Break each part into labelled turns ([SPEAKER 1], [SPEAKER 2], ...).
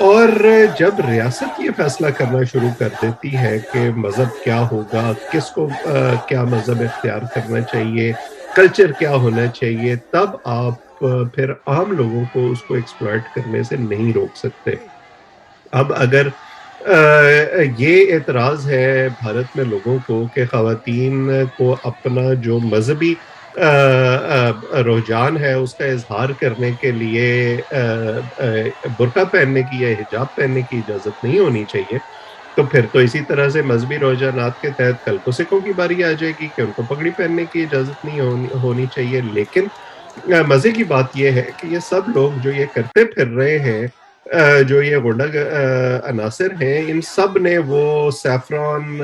[SPEAKER 1] اور جب ریاست یہ فیصلہ کرنا شروع کر دیتی ہے کہ مذہب کیا ہوگا، کس کو کیا مذہب اختیار کرنا چاہیے، کلچر کیا ہونا چاہیے، تب آپ پھر عام لوگوں کو اس کو ایکسپلائٹ کرنے سے نہیں روک سکتے۔ اب اگر یہ اعتراض ہے بھارت میں لوگوں کو کہ خواتین کو اپنا جو مذہبی رجحان ہے اس کا اظہار کرنے کے لیے برقع پہننے کی یا حجاب پہننے کی اجازت نہیں ہونی چاہیے، تو پھر تو اسی طرح سے مذہبی رجحانات کے تحت کل کو سکھوں کی باری آ جائے گی کہ ان کو پگڑی پہننے کی اجازت نہیں ہونی چاہیے۔ لیکن مزے کی بات یہ ہے کہ یہ سب لوگ جو یہ کرتے پھر رہے ہیں، جو یہ غنڈہ عناصر ہیں، ان سب نے وہ سیفران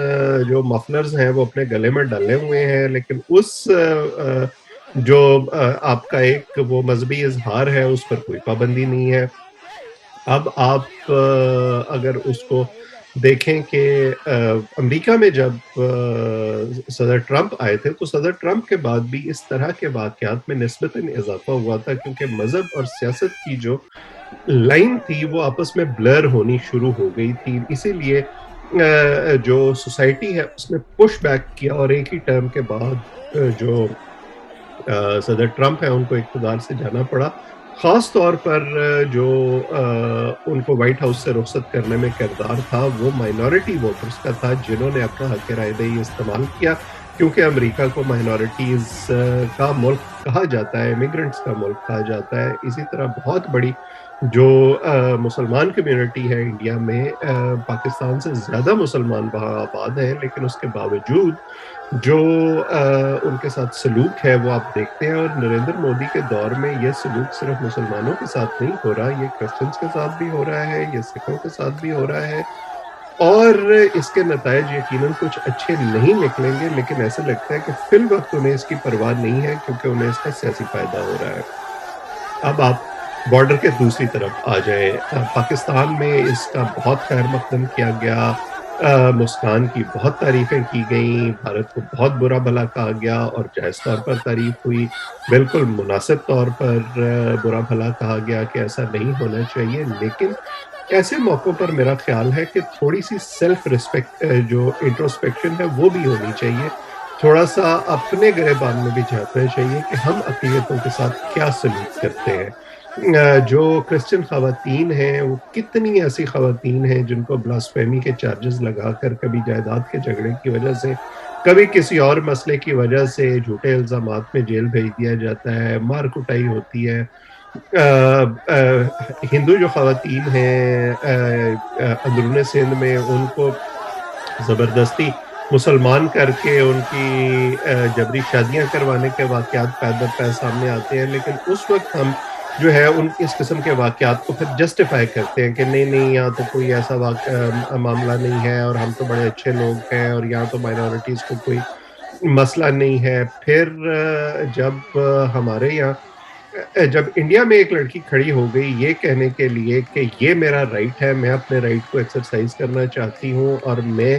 [SPEAKER 1] جو مفلرز ہیں وہ اپنے گلے میں ڈالے ہوئے ہیں، لیکن اس جو آپ کا ایک وہ مذہبی اظہار ہے اس پر کوئی پابندی نہیں ہے۔ اب آپ اگر اس کو دیکھیں کہ امریکہ میں جب صدر ٹرمپ آئے تھے تو صدر ٹرمپ کے بعد بھی اس طرح کے واقعات میں نسبتاً اضافہ ہوا تھا، کیونکہ مذہب اور سیاست کی جو لائن تھی وہ آپس میں بلر ہونی شروع ہو گئی تھی، اسی لیے جو سوسائٹی ہے اس نے پش بیک کیا اور ایک ہی ٹرم کے بعد جو صدر ٹرمپ ہے ان کو اقتدار سے جانا پڑا، خاص طور پر جو ان کو وائٹ ہاؤس سے رخصت کرنے میں کردار تھا وہ مائنورٹی ووٹرز کا تھا، جنہوں نے اپنا حق رائے دہی استعمال کیا، کیونکہ امریکہ کو مائنورٹیز کا ملک کہا جاتا ہے، امیگرنٹس کا ملک کہا جاتا ہے۔ اسی طرح بہت بڑی جو مسلمان کمیونٹی ہے انڈیا میں، پاکستان سے زیادہ مسلمان وہاں آباد ہیں، لیکن اس کے باوجود جو ان کے ساتھ سلوک ہے وہ آپ دیکھتے ہیں، اور نریندر مودی کے دور میں یہ سلوک صرف مسلمانوں کے ساتھ نہیں ہو رہا، یہ کرسچنز کے ساتھ بھی ہو رہا ہے، یہ سکھوں کے ساتھ بھی ہو رہا ہے، اور اس کے نتائج یقیناً کچھ اچھے نہیں نکلیں گے، لیکن ایسا لگتا ہے کہ فی الوقت انہیں اس کی پرواہ نہیں ہے، کیونکہ انہیں اس کا سیاسی فائدہ ہو رہا ہے۔ اب آپ بارڈر کے دوسری طرف آ جائیں، پاکستان میں اس کا بہت خیر مقدم کیا گیا، مسکان کی بہت تعریفیں کی گئیں، بھارت کو بہت برا بھلا کہا گیا اور جائز طور پر تعریف ہوئی، بالکل مناسب طور پر برا بھلا کہا گیا کہ ایسا نہیں ہونا چاہیے، لیکن ایسے موقعوں پر میرا خیال ہے کہ تھوڑی سی سیلف ریسپیکٹ جو انٹروسپیکشن ہے وہ بھی ہونی چاہیے، تھوڑا سا اپنے گریبان میں بھی جھانکنا چاہیے کہ ہم اقلیتوں کے ساتھ کیا سلوک کرتے ہیں۔ جو کرسچن خواتین ہیں وہ کتنی ایسی خواتین ہیں جن کو بلاسفیمی کے چارجز لگا کر کبھی جائیداد کے جھگڑے کی وجہ سے، کبھی کسی اور مسئلے کی وجہ سے جھوٹے الزامات میں جیل بھیج دیا جاتا ہے، مار کٹائی ہوتی ہے۔ ہندو جو خواتین ہیں اندرون سندھ میں، ان کو زبردستی مسلمان کر کے ان کی جبری شادیاں کروانے کے واقعات پے در پے سامنے آتے ہیں، لیکن اس وقت ہم جو ہے ان اس قسم کے واقعات کو پھر جسٹیفائی کرتے ہیں کہ نہیں نہیں یہاں تو کوئی ایسا معاملہ نہیں ہے اور ہم تو بڑے اچھے لوگ ہیں اور یہاں تو مائنورٹیز کو کوئی مسئلہ نہیں ہے۔ پھر جب ہمارے یہاں جب انڈیا میں ایک لڑکی کھڑی ہو گئی یہ کہنے کے لیے کہ یہ میرا رائٹ ہے، میں اپنے رائٹ کو ایکسرسائز کرنا چاہتی ہوں اور میں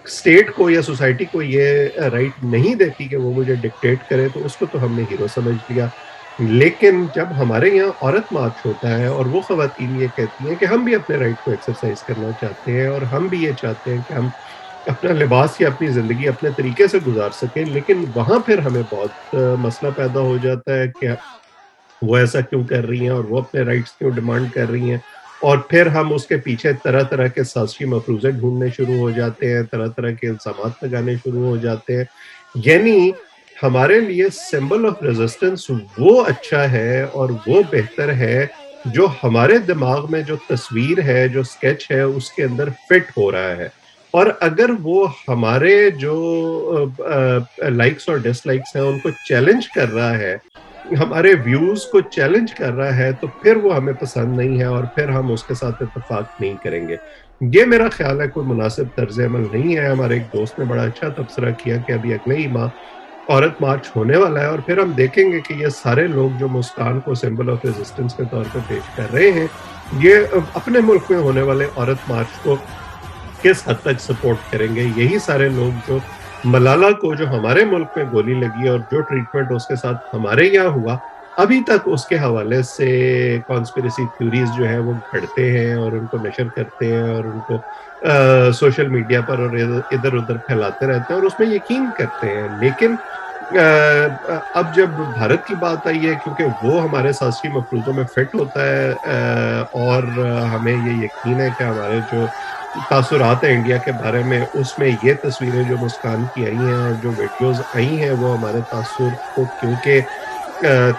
[SPEAKER 1] اسٹیٹ کو یا سوسائٹی کو یہ رائٹ نہیں دیتی کہ وہ مجھے ڈکٹیٹ کرے، تو اس کو تو ہم نے ہیرو سمجھ لیا۔ لیکن جب ہمارے یہاں عورت مارچ ہوتا ہے اور وہ خواتین یہ کہتی ہیں کہ ہم بھی اپنے رائٹ کو ایکسرسائز کرنا چاہتے ہیں اور ہم بھی یہ چاہتے ہیں کہ ہم اپنا لباس یا اپنی زندگی اپنے طریقے سے گزار سکیں، لیکن وہاں پھر ہمیں بہت مسئلہ پیدا ہو جاتا ہے کہ وہ ایسا کیوں کر رہی ہیں اور وہ اپنے رائٹس کیوں ڈیمانڈ کر رہی ہیں، اور پھر ہم اس کے پیچھے طرح طرح کے سازشی مفروضے ڈھونڈنے شروع ہو جاتے ہیں، طرح طرح کے الزامات لگانے شروع ہو جاتے ہیں۔ یعنی ہمارے لیے سمبل آف ریزسٹنس وہ اچھا ہے اور وہ بہتر ہے جو ہمارے دماغ میں جو تصویر ہے، جو سکیچ ہے اس کے اندر فٹ ہو رہا ہے، اور اگر وہ ہمارے جو لائکس اور ڈس لائکس ہیں ان کو چیلنج کر رہا ہے، ہمارے ویوز کو چیلنج کر رہا ہے، تو پھر وہ ہمیں پسند نہیں ہے اور پھر ہم اس کے ساتھ اتفاق نہیں کریں گے۔ یہ میرا خیال ہے کوئی مناسب طرز عمل نہیں ہے۔ ہمارے ایک دوست نے بڑا اچھا تبصرہ کیا کہ ابھی اگلے ہی ماہ عورت مارچ ہونے والا ہے، اور پھر ہم دیکھیں گے کہ یہ سارے لوگ جو مسکان کو سمبل آف ریزسٹنس کے طور پہ پیش کر رہے ہیں، یہ اپنے ملک میں ہونے والے عورت مارچ کو کس حد تک سپورٹ کریں گے۔ یہی سارے لوگ جو ملالہ کو جو ہمارے ملک میں گولی لگی اور جو ٹریٹمنٹ اس کے ساتھ ہمارے یہاں ہوا، ابھی تک اس کے حوالے سے کانسپریسی تھیوریز جو ہیں وہ گھڑتے ہیں اور ان کو نشر کرتے ہیں اور ان کو سوشل میڈیا پر اور ادھر ادھر پھیلاتے رہتے ہیں اور اس میں یقین کرتے ہیں. لیکن اب جب بھارت کی بات آئی ہے کیونکہ وہ ہمارے سیاسی مفروضوں میں فٹ ہوتا ہے اور ہمیں یہ یقین ہے کہ ہمارے جو تاثرات ہیں انڈیا کے بارے میں اس میں یہ تصویریں جو مسکان کی آئی ہیں اور جو ویڈیوز آئی ہیں وہ ہمارے تاثر کو کیونکہ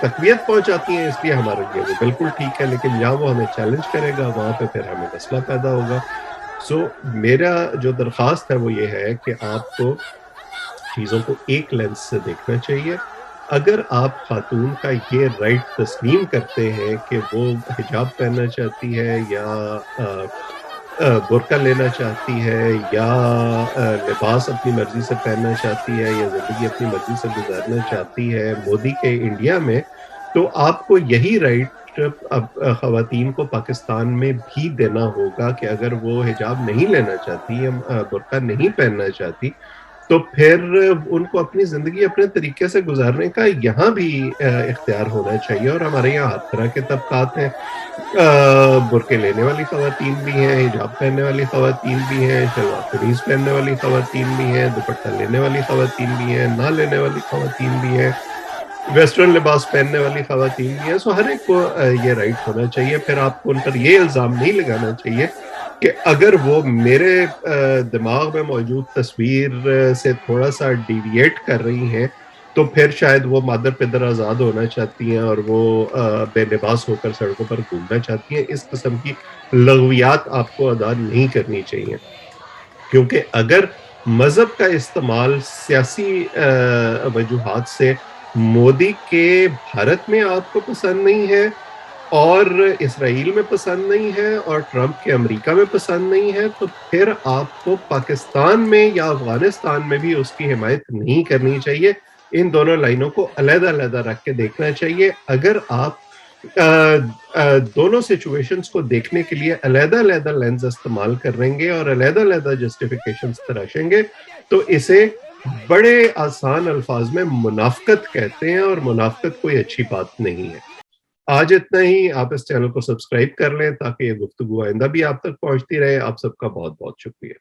[SPEAKER 1] تقویت پہنچاتی ہیں, اس لیے ہمارے لیے وہ بالکل ٹھیک ہے. لیکن جہاں وہ ہمیں چیلنج کرے گا وہاں پہ پھر ہمیں مسئلہ پیدا ہوگا. میرا جو درخواست ہے وہ یہ ہے کہ آپ کو چیزوں کو ایک لینس سے دیکھنا چاہیے. اگر آپ خاتون کا یہ رائٹ تسلیم کرتے ہیں کہ وہ حجاب پہننا چاہتی ہے یا برقع لینا چاہتی ہے یا لباس اپنی مرضی سے پہننا چاہتی ہے یا زندگی اپنی مرضی سے گزارنا چاہتی ہے مودی کے انڈیا میں, تو آپ کو یہی رائٹ اب خواتین کو پاکستان میں بھی دینا ہوگا کہ اگر وہ حجاب نہیں لینا چاہتی یا برقع نہیں پہننا چاہتی تو پھر ان کو اپنی زندگی اپنے طریقے سے گزارنے کا یہاں بھی اختیار ہونا چاہیے. اور ہمارے یہاں ہر طرح کے طبقات ہیں, برقعے لینے والی خواتین بھی ہیں, حجاب پہننے والی خواتین بھی ہیں, شلوار قمیض پہننے والی خواتین بھی ہیں, دوپٹہ لینے والی خواتین بھی ہیں, نہ لینے والی خواتین بھی ہیں, ویسٹرن لباس پہننے والی خواتین بھی ہیں. ہر ایک کو یہ رائٹ ہونا چاہیے. پھر آپ کو ان پر یہ الزام نہیں لگانا چاہیے کہ اگر وہ میرے دماغ میں موجود تصویر سے تھوڑا سا ڈیویٹ کر رہی ہیں تو پھر شاید وہ مادر پدر آزاد ہونا چاہتی ہیں اور وہ بے لباس ہو کر سڑکوں پر گھومنا چاہتی ہیں. اس قسم کی لغویات آپ کو ادا نہیں کرنی چاہیے, کیونکہ اگر مذہب کا استعمال سیاسی وجوہات سے مودی کے بھارت میں آپ کو پسند نہیں ہے اور اسرائیل میں پسند نہیں ہے اور ٹرمپ کے امریکہ میں پسند نہیں ہے, تو پھر آپ کو پاکستان میں یا افغانستان میں بھی اس کی حمایت نہیں کرنی چاہیے. ان دونوں لائنوں کو علیحدہ علیحدہ رکھ کے دیکھنا چاہیے. اگر آپ دونوں سچویشنز کو دیکھنے کے لیے علیحدہ علیحدہ لینز استعمال کریں گے اور علیحدہ علیحدہ جسٹیفیکیشنز تراشیں گے تو اسے بڑے آسان الفاظ میں منافقت کہتے ہیں, اور منافقت کوئی اچھی بات نہیں ہے. آج اتنا ہی. آپ اس چینل کو سبسکرائب کر لیں تاکہ یہ گفتگو آئندہ بھی آپ تک پہنچتی رہے. آپ سب کا بہت بہت شکریہ.